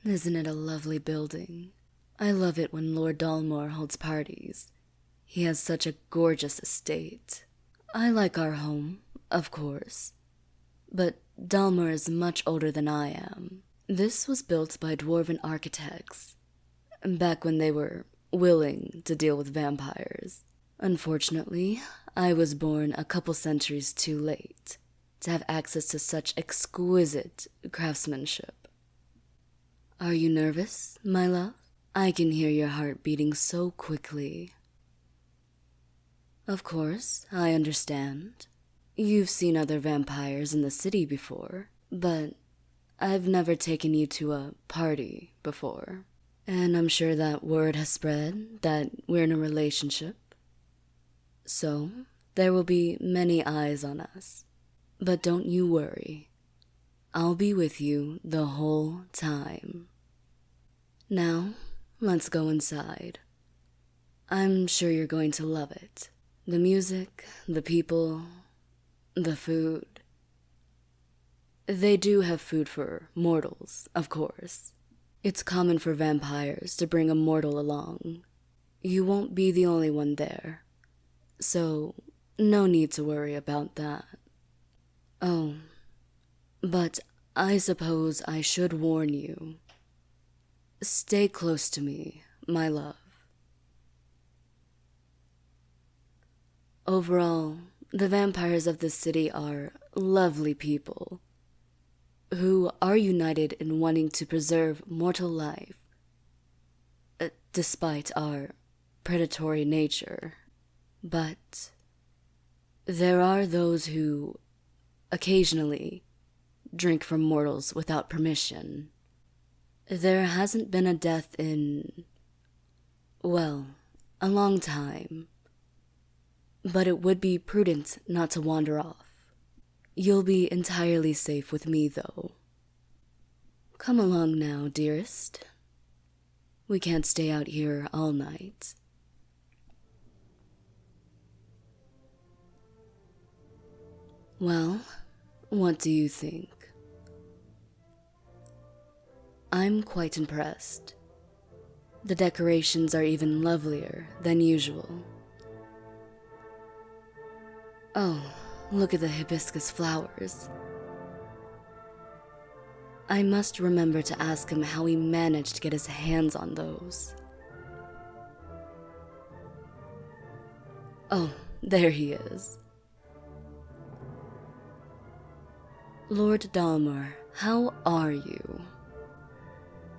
Isn't it a lovely building? I love it when Lord Dalmor holds parties. He has such a gorgeous estate. I like our home, of course. But Dalmor is much older than I am. This was built by dwarven architects, back when they were willing to deal with vampires. Unfortunately, I was born a couple centuries too late to have access to such exquisite craftsmanship. Are you nervous, my love? I can hear your heart beating so quickly. Of course, I understand. You've seen other vampires in the city before, but I've never taken you to a party before. And I'm sure that word has spread that we're in a relationship. So, there will be many eyes on us. But don't you worry. I'll be with you the whole time. Now, let's go inside. I'm sure you're going to love it. The music, the people, the food. They do have food for mortals, of course. It's common for vampires to bring a mortal along. You won't be the only one there. So, no need to worry about that. Oh, but I suppose I should warn you. Stay close to me, my love. Overall, the vampires of this city are lovely people who are united in wanting to preserve mortal life, despite our predatory nature. But there are those who occasionally drink from mortals without permission. There hasn't been a death in, well, a long time. But it would be prudent not to wander off. You'll be entirely safe with me, though. Come along now, dearest. We can't stay out here all night. Well, what do you think? I'm quite impressed. The decorations are even lovelier than usual. Oh, look at the hibiscus flowers. I must remember to ask him how he managed to get his hands on those. Oh, there he is. Lord Dalmor, how are you?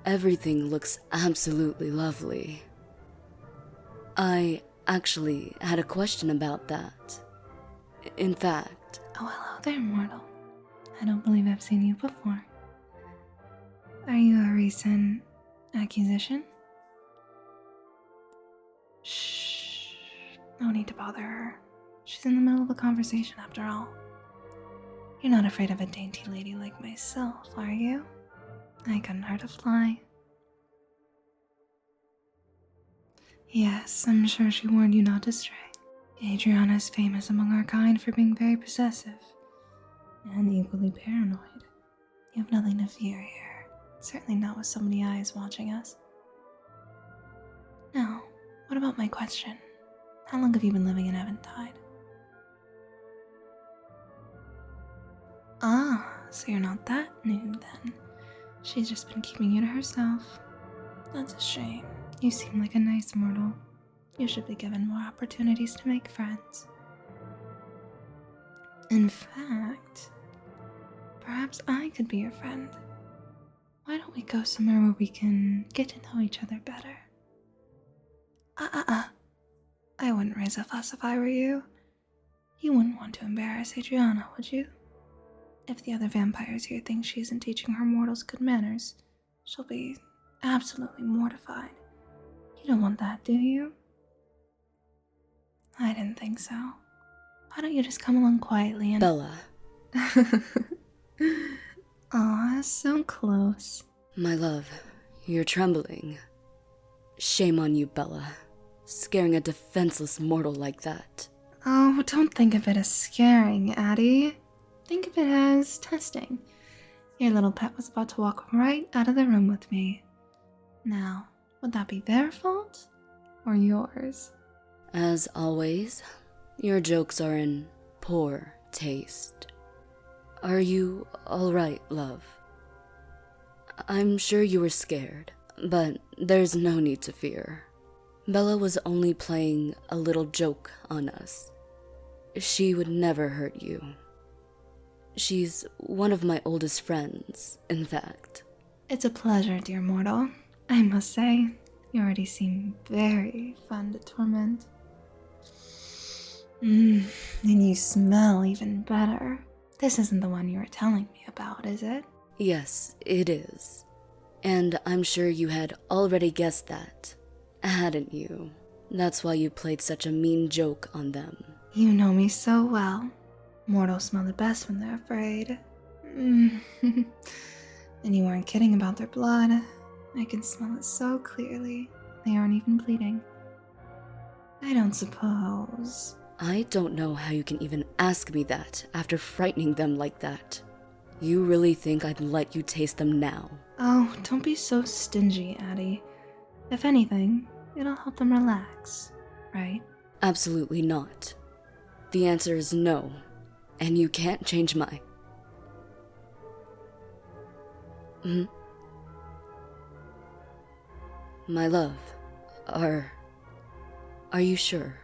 Everything looks absolutely lovely. I actually had a question about that. In fact... Oh, hello there, mortal. I don't believe I've seen you before. Are you a recent accusation? Shh. No need to bother her. She's in the middle of a conversation after all. You're not afraid of a dainty lady like myself, are you? I couldn't hurt a fly. Yes, I'm sure she warned you not to stray. Adriana is famous among our kind for being very possessive and equally paranoid. You have nothing to fear here. Certainly not with so many eyes watching us. Now, what about my question? How long have you been living in Eventide? Ah, so you're not that new then. She's just been keeping you to herself. That's a shame. You seem like a nice mortal. You should be given more opportunities to make friends. In fact, perhaps I could be your friend. Why don't we go somewhere where we can get to know each other better? I wouldn't raise a fuss if I were you. You wouldn't want to embarrass Adriana, would you? If the other vampires here think she isn't teaching her mortals good manners, she'll be absolutely mortified. You don't want that, do you? I didn't think so. Why don't you just come along quietly and— Bella. Aw, so close. My love, you're trembling. Shame on you, Bella. Scaring a defenseless mortal like that. Oh, don't think of it as scaring, Addie. Think of it as testing. Your little pet was about to walk right out of the room with me. Now, would that be their fault or yours? As always, your jokes are in poor taste. Are you alright, love? I'm sure you were scared, but there's no need to fear. Bella was only playing a little joke on us. She would never hurt you. She's one of my oldest friends, in fact. It's a pleasure, dear mortal. I must say, you already seem very fun to torment. And you smell even better. This isn't the one you were telling me about, is it? Yes, it is. And I'm sure you had already guessed that, hadn't you? That's why you played such a mean joke on them. You know me so well. Mortals smell the best when they're afraid. And you weren't kidding about their blood. I can smell it so clearly. They aren't even bleeding. I don't suppose. I don't know how you can even ask me that after frightening them like that. You really think I'd let you taste them now? Oh, don't be so stingy, Addie. If anything, it'll help them relax, right? Absolutely not. The answer is no, and you can't change my... My love, are you sure?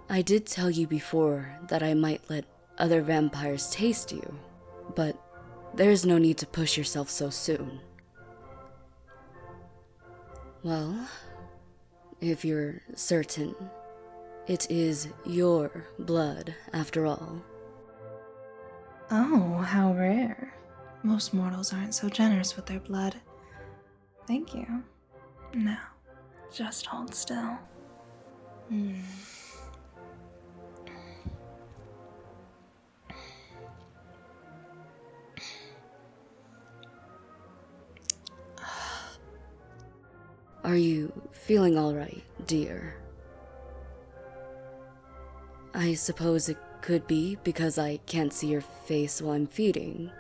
I did tell you before that I might let other vampires taste you, but there's no need to push yourself so soon. Well, if you're certain, it is your blood after all. Oh, how rare. Most mortals aren't so generous with their blood. Thank you. Now, just hold still. Are you feeling all right, dear? I suppose it could be because I can't see your face while I'm feeding,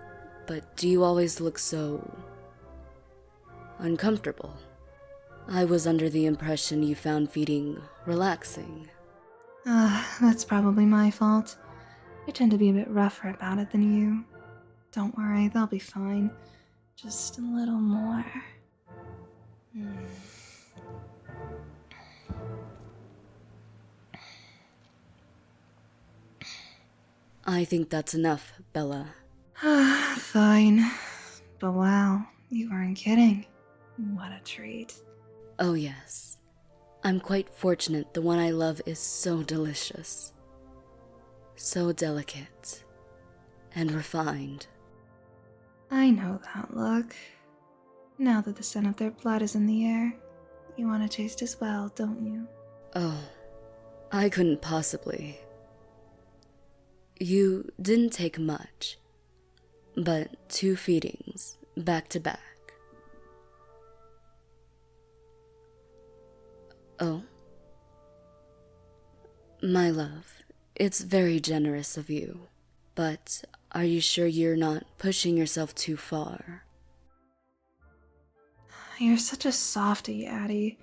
but do you always look so... uncomfortable? I was under the impression you found feeding relaxing. That's probably my fault. I tend to be a bit rougher about it than you. Don't worry, they'll be fine. Just a little more. I think that's enough, Bella. Fine. But wow, you weren't kidding. What a treat. Oh yes. I'm quite fortunate the one I love is so delicious. So delicate. And refined. I know that look. Now that the scent of their blood is in the air, you want to taste as well, don't you? Oh, I couldn't possibly. You didn't take much, but 2 feedings, back to back. Oh? My love, it's very generous of you, but are you sure you're not pushing yourself too far? You're such a softie, Addie.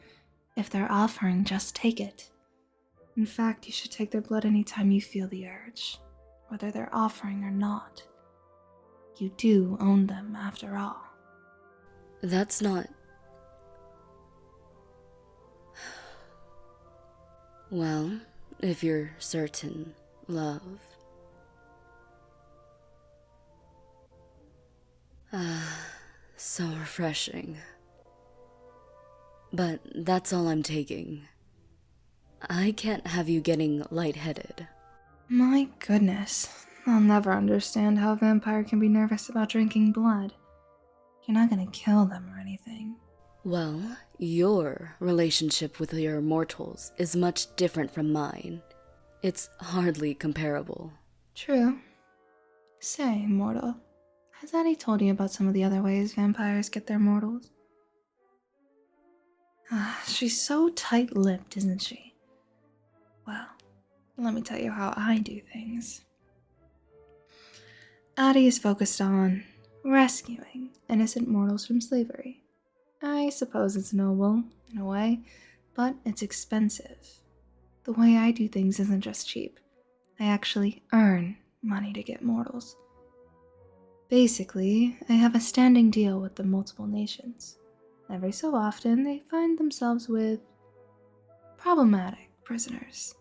If they're offering, just take it. In fact, you should take their blood anytime you feel the urge, whether they're offering or not. You do own them, after all. That's not... Well, if you're certain, love. So refreshing. But that's all I'm taking. I can't have you getting lightheaded. My goodness, I'll never understand how a vampire can be nervous about drinking blood. You're not gonna kill them or anything. Well, your relationship with your mortals is much different from mine. It's hardly comparable. True. Say, mortal, has Addie told you about some of the other ways vampires get their mortals? She's so tight-lipped, isn't she? Well, let me tell you how I do things. Adi is focused on rescuing innocent mortals from slavery. I suppose it's noble, in a way, but it's expensive. The way I do things isn't just cheap. I actually earn money to get mortals. Basically, I have a standing deal with the multiple nations. Every so often, they find themselves with problematic prisoners,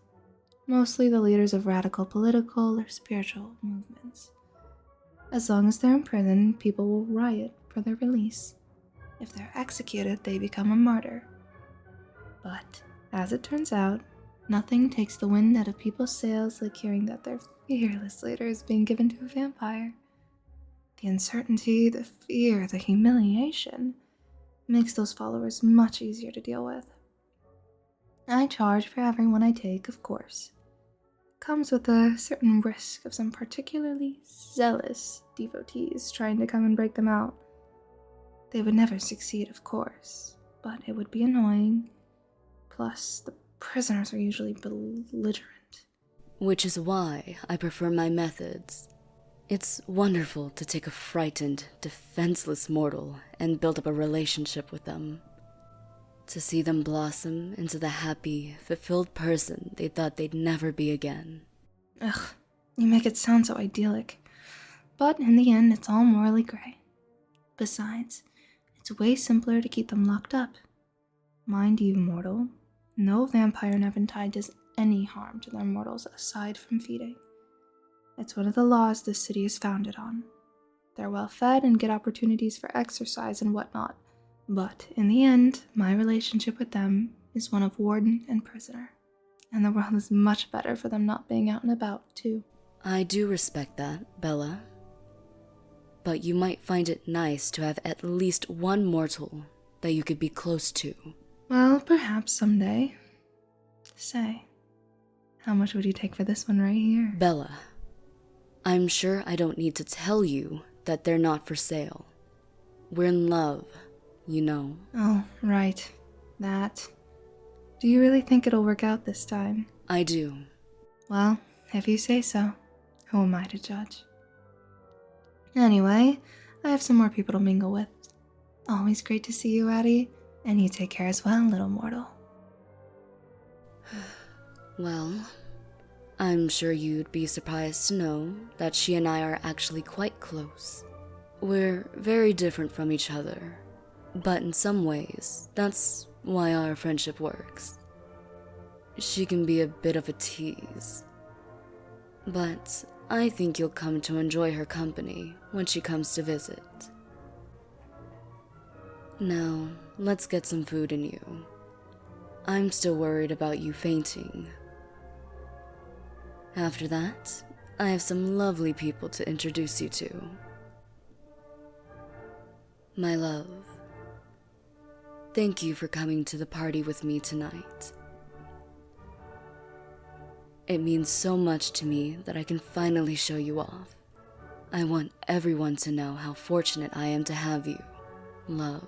mostly the leaders of radical political or spiritual movements. As long as they're in prison, people will riot for their release. If they're executed, they become a martyr. But, as it turns out, nothing takes the wind out of people's sails like hearing that their fearless leader is being given to a vampire. The uncertainty, the fear, the humiliation makes those followers much easier to deal with. I charge for everyone I take, of course. Comes with a certain risk of some particularly zealous devotees trying to come and break them out. They would never succeed, of course, but it would be annoying. Plus, the prisoners are usually belligerent. Which is why I prefer my methods. It's wonderful to take a frightened, defenseless mortal and build up a relationship with them. To see them blossom into the happy, fulfilled person they thought they'd never be again. Ugh, you make it sound so idyllic. But in the end, it's all morally gray. Besides, it's way simpler to keep them locked up. Mind you, mortal, no vampire in Eventide does any harm to their mortals aside from feeding. It's one of the laws this city is founded on. They're well fed and get opportunities for exercise and whatnot. But in the end, my relationship with them is one of warden and prisoner. And the world is much better for them not being out and about, too. I do respect that, Bella. But you might find it nice to have at least one mortal that you could be close to. Well, perhaps someday. Say, how much would you take for this one right here? Bella, I'm sure I don't need to tell you that they're not for sale. We're in love, you know. Oh, right. That. Do you really think it'll work out this time? I do. Well, if you say so, who am I to judge? Anyway, I have some more people to mingle with. Always great to see you, Addie. And you take care as well, little mortal. Well, I'm sure you'd be surprised to know that she and I are actually quite close. We're very different from each other, but in some ways, that's why our friendship works. She can be a bit of a tease, but I think you'll come to enjoy her company when she comes to visit. Now, let's get some food in you. I'm still worried about you fainting. After that, I have some lovely people to introduce you to. My love, thank you for coming to the party with me tonight. It means so much to me that I can finally show you off. I want everyone to know how fortunate I am to have you, love.